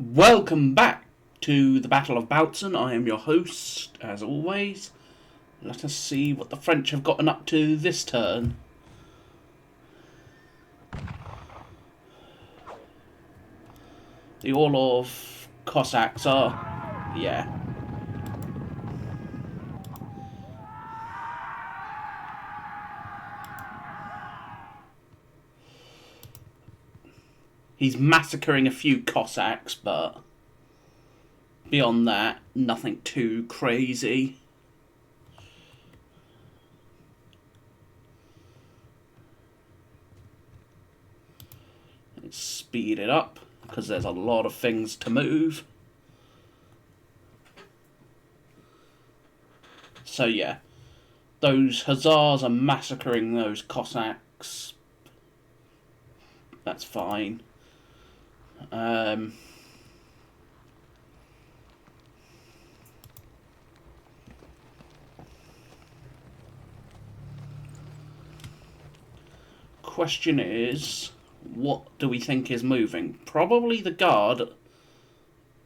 Welcome back to the Battle of Bautzen. I am your host, as always. Let us see what the French have gotten up to this turn. The Orlov Cossacks are... yeah. He's massacring a few Cossacks, but beyond that, nothing too crazy. Let's speed it up, because there's a lot of things to move. So yeah, those Hussars are massacring those Cossacks. That's fine. Question is, what do we think is moving? Probably the guard,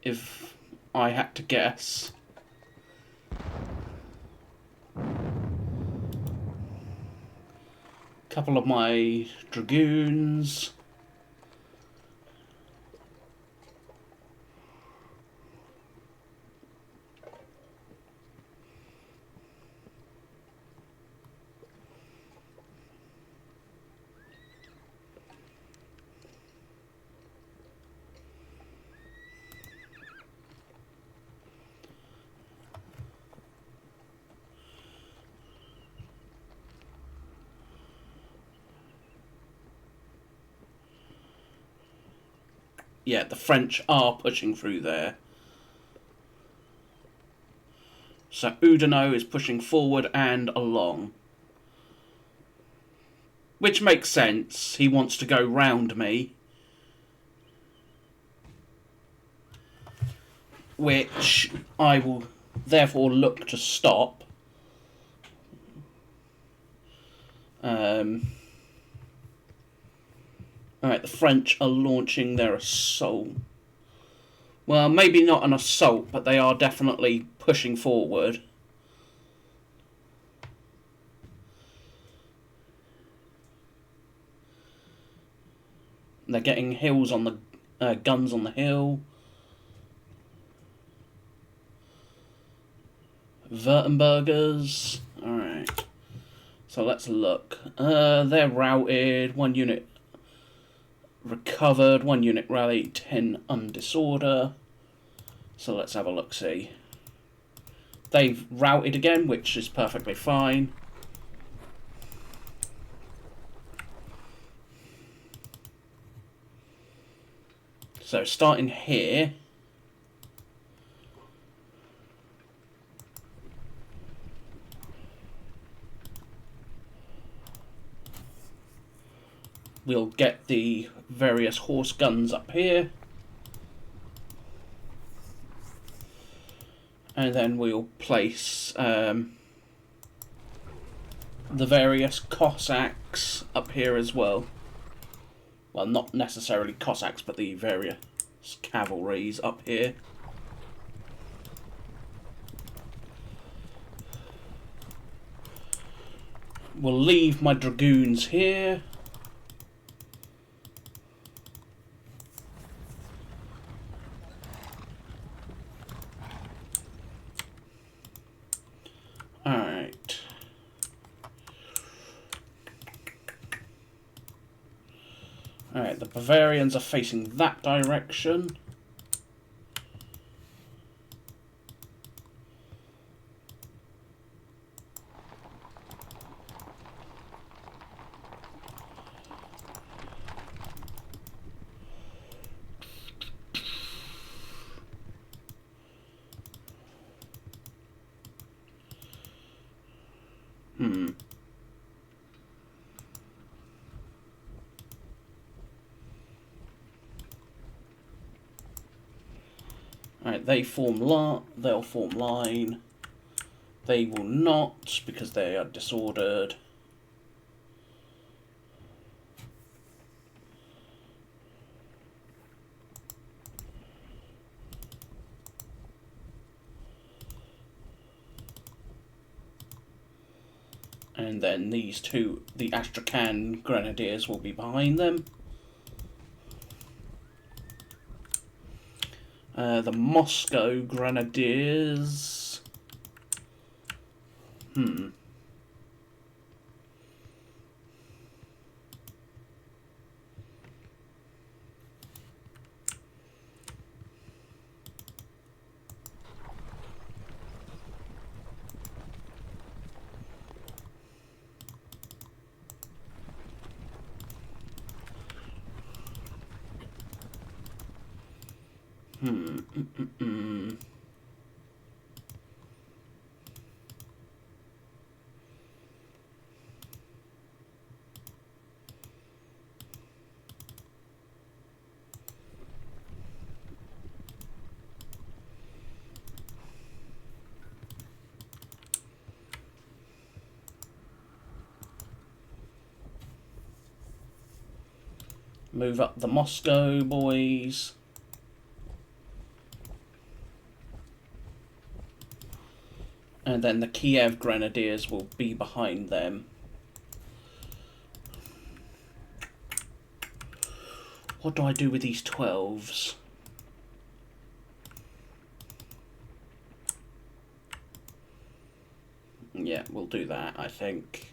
if I had to guess. Couple of my dragoons. Yeah, the French are pushing through there. So Oudinot is pushing forward and along. Which makes sense. He wants to go round me. Which I will therefore look to stop. Alright, the French are launching their assault. Well, maybe not an assault, but they are definitely pushing forward. They're getting hills on the guns on the hill. Württembergers. Alright. So let's look. They're routed. 1 unit recovered. 1 unit rallied. 10 undisorder. So let's have a look-see. They've routed again, which is perfectly fine. So starting here, we'll get the various horse guns up here. And then we'll place the various Cossacks up here as well. Well, not necessarily Cossacks, but the various cavalries up here. We'll leave my dragoons here. Alright. Alright, the Bavarians are facing that direction. Alright, they'll form line. They will not, because they are disordered. And then these two, the Astrakhan Grenadiers, will be behind them. The Moscow Grenadiers... Move up the Moscow boys. And then the Kiev Grenadiers will be behind them. What do I do with these 12s? Yeah, we'll do that, I think.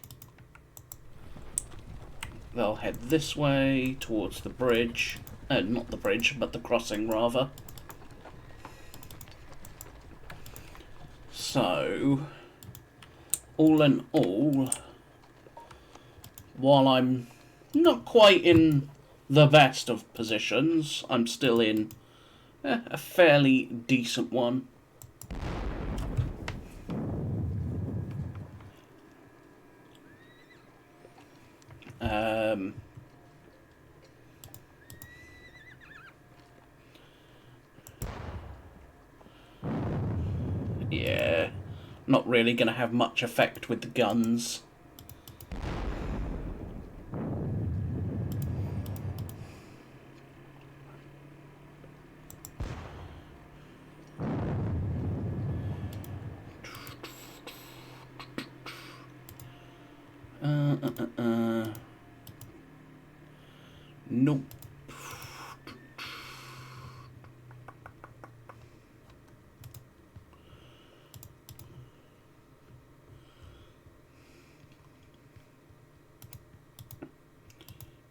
They'll head this way towards the bridge. Not the bridge, but the crossing, rather. So, all in all, while I'm not quite in the best of positions, I'm still in a fairly decent one. Yeah, not really going to have much effect with the guns. Nope.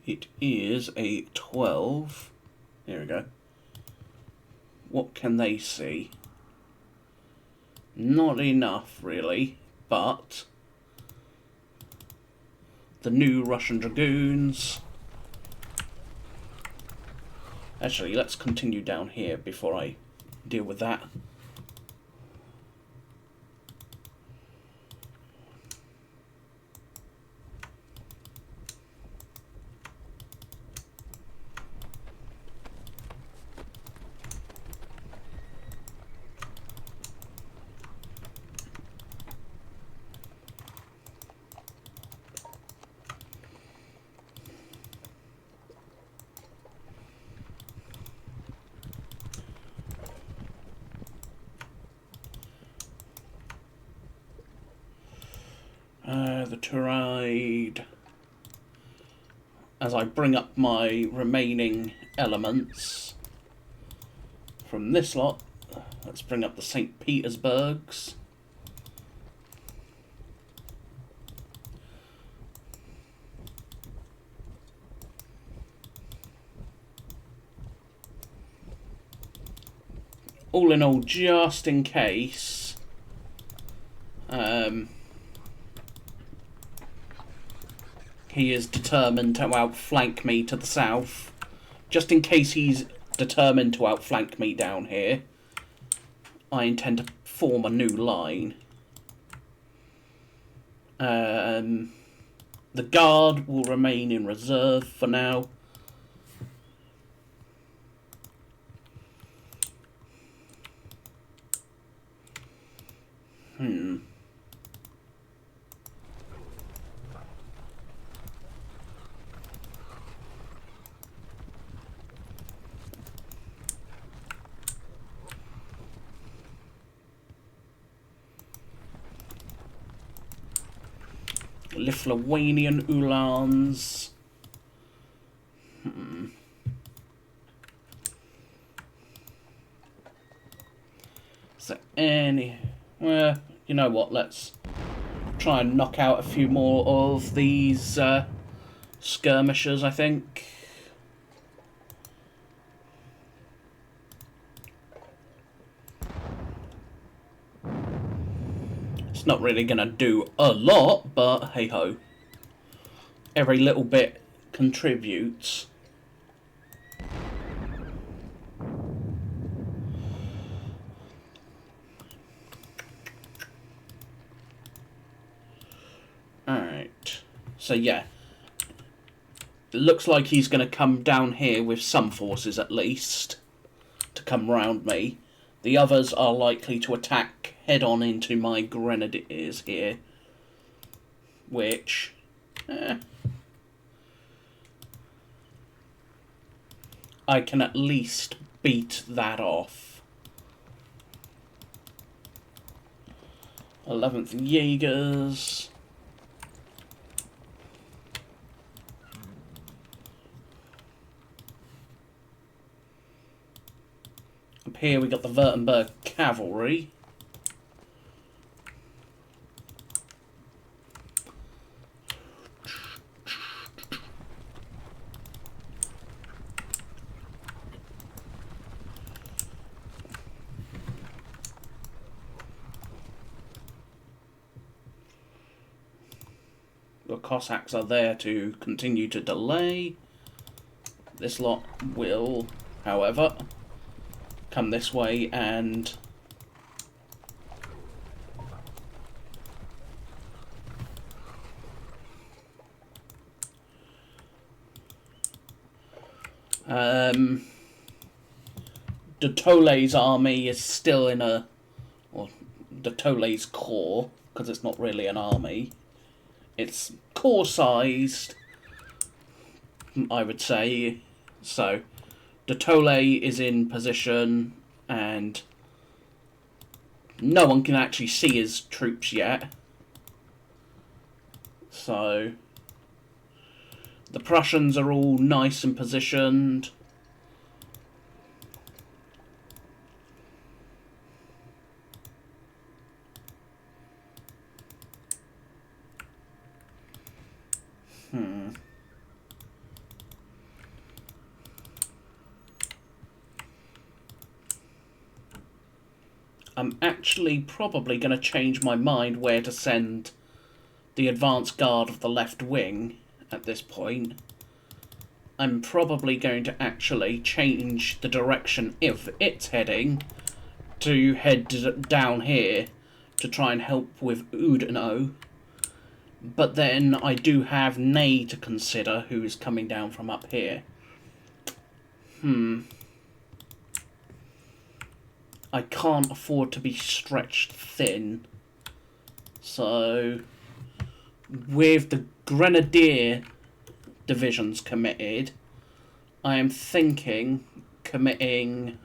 It is a 12. There we go. What can they see? Not enough, really, but the new Russian Dragoons. Actually, let's continue down here before I deal with that. The Turide. As I bring up my remaining elements from this lot, let's bring up the St. Petersburgs. All in all, just in case, he is determined to outflank me to the south. Just in case he's determined to outflank me down here, I intend to form a new line. The guard will remain in reserve for now. Lithuanian Uhlans. So well, you know what? Let's try and knock out a few more of these skirmishers, I think. It's not really going to do a lot, but hey-ho. Every little bit contributes. Alright. So yeah. It looks like he's going to come down here with some forces at least to come round me. The others are likely to attack head-on into my grenadiers here. Which... I can at least beat that off. 11th Jaegers. Up here we got the Württemberg Cavalry. The Cossacks are there to continue to delay. This lot will, however, come this way and de Tolley's army is still in a, or de Tolley's corps, because it's not really an army. It's corps-sized, I would say. So, de Tolley is in position, and no one can actually see his troops yet. So, the Prussians are all nice and positioned. I'm actually probably going to change my mind where to send the advance guard of the left wing at this point. I'm probably going to actually change the direction if it's heading to head down here to try and help with Oudinot. But then I do have Ney to consider, who is coming down from up here. I can't afford to be stretched thin. So, with the Grenadier divisions committed, I am thinking committing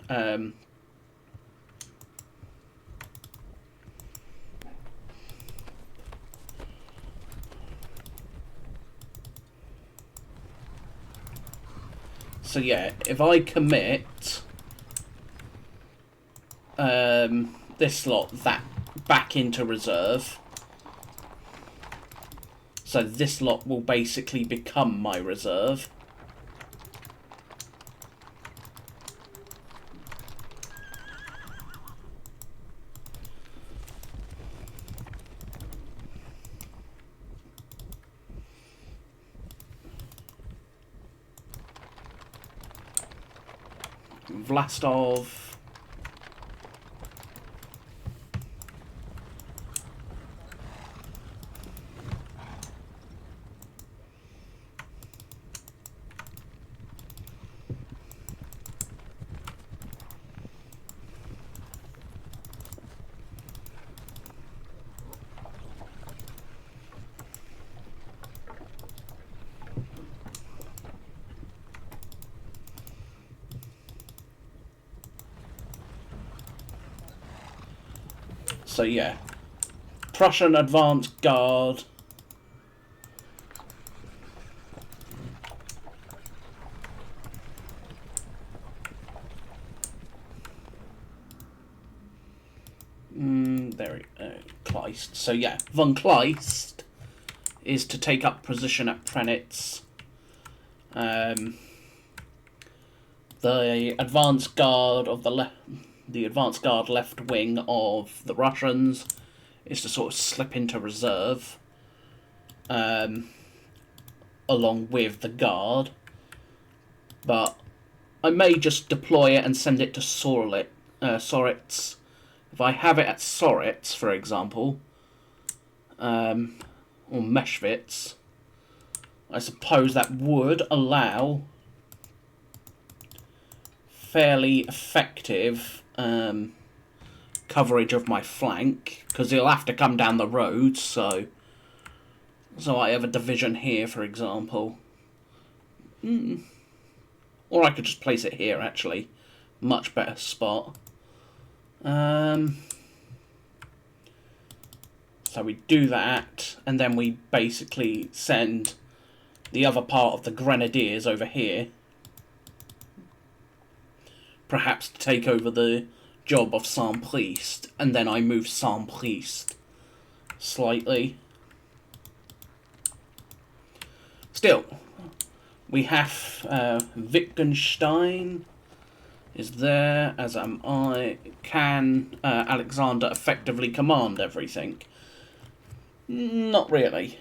so yeah, if I commit this lot that back into reserve, so this lot will basically become my reserve. Vlastov. So yeah, Prussian advance guard there, Kleist. So yeah, von Kleist is to take up position at Prenitz. The advanced guard of the advanced guard left wing of the Russians is to sort of slip into reserve, along with the guard. But I may just deploy it and send it to Soritz. If I have it at Soritz, for example, or Meschwitz, I suppose that would allow fairly effective coverage of my flank, because he'll have to come down the road, so I have a division here, for example. Or I could just place it here, actually. Much better spot. So we do that, and then we basically send the other part of the Grenadiers over here. Perhaps to take over the job of Saint-Priest, and then I move Saint-Priest slightly. Still, we have Wittgenstein is there, as am I. Can Alexander effectively command everything? Not really.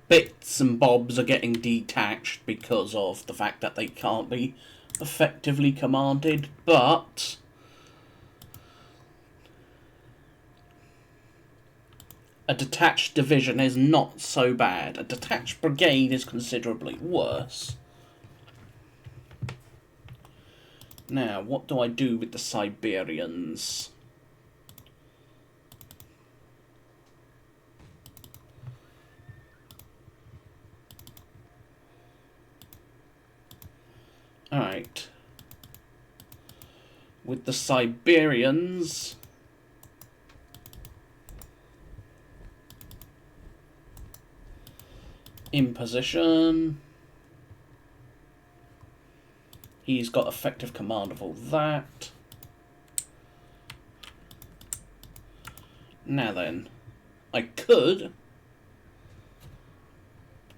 Bits and bobs are getting detached because of the fact that they can't be effectively commanded, but a detached division is not so bad. A detached brigade is considerably worse. Now, what do I do with the Siberians? Alright. With the Siberians, in position, he's got effective command of all that. Now then, I could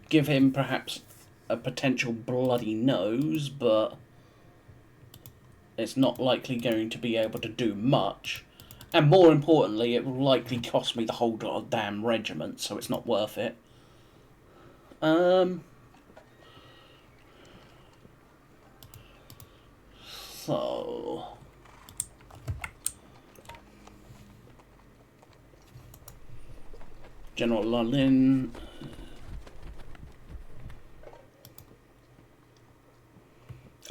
give him perhaps a potential bloody nose, but it's not likely going to be able to do much. And more importantly, it will likely cost me the whole goddamn regiment, so it's not worth it. So General Lulin.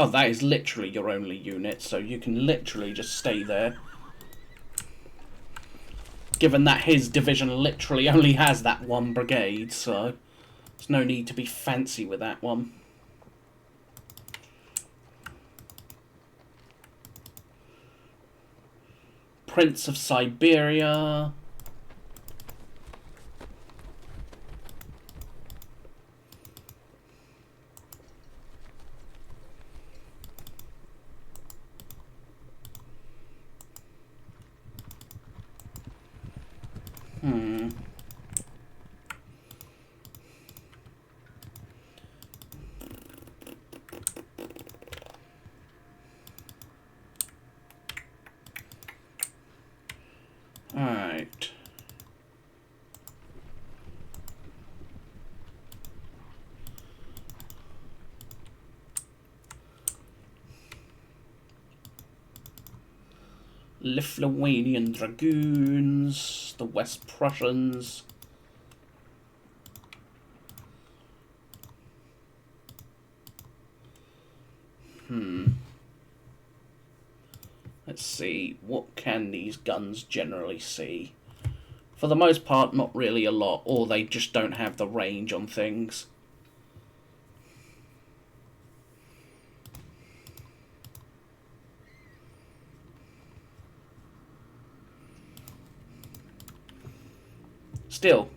Oh, that is literally your only unit, so you can literally just stay there. Given that his division literally only has that one brigade, so there's no need to be fancy with that one. Prince of Siberia. Alright. Lithuanian Dragoons, the West Prussians. Let's see, what can these guns generally see? For the most part, not really a lot, or they just don't have the range on things. Still,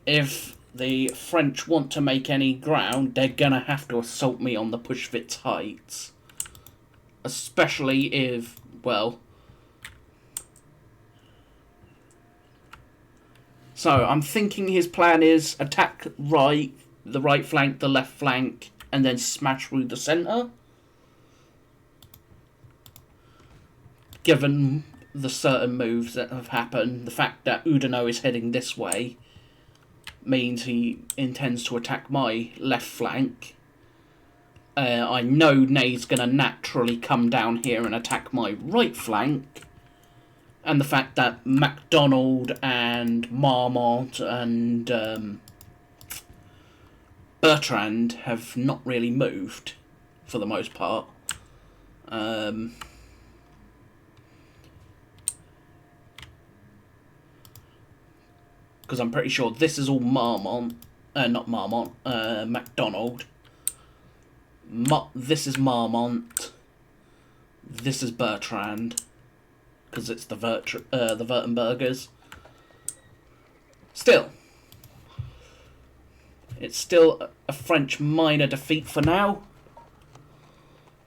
if the French want to make any ground, they're gonna have to assault me on the Pushvitz Heights. Especially if, well... So, I'm thinking his plan is attack the right flank, the left flank, and then smash through the centre. Given the certain moves that have happened, the fact that Oudinot is heading this way means he intends to attack my left flank. I know Ney's going to naturally come down here and attack my right flank. And the fact that MacDonald and Marmont and Bertrand have not really moved, for the most part. Because I'm pretty sure this is all Marmont. Not Marmont. MacDonald. This is Marmont. This is Bertrand. Because it's the Württembergers. Still. It's still a French minor defeat for now.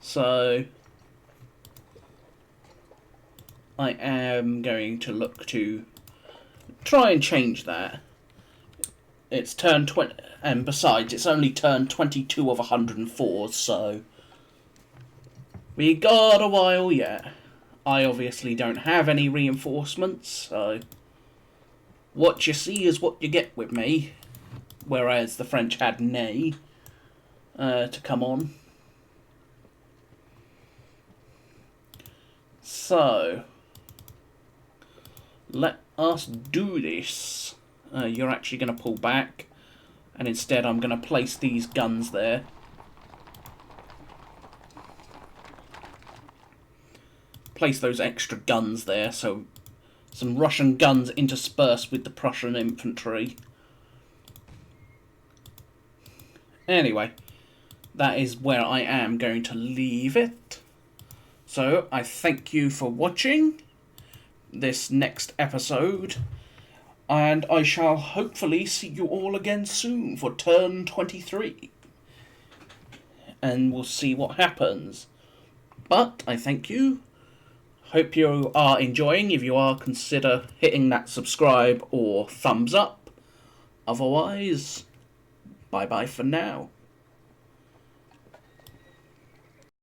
So... I am going to look to try and change that. It's turn 20, and besides, it's only turn 22 of 104, so we got a while yet. I obviously don't have any reinforcements, so what you see is what you get with me. Whereas the French had Ney to come on. So let us do this. You're actually going to pull back, and instead I'm going to place these guns there. Place those extra guns there, so some Russian guns interspersed with the Prussian infantry. Anyway, that is where I am going to leave it. So, I thank you for watching this next episode, and I shall hopefully see you all again soon for turn 23. And we'll see what happens. But, I thank you. Hope you are enjoying. If you are, consider hitting that subscribe or thumbs up. Otherwise, bye-bye for now.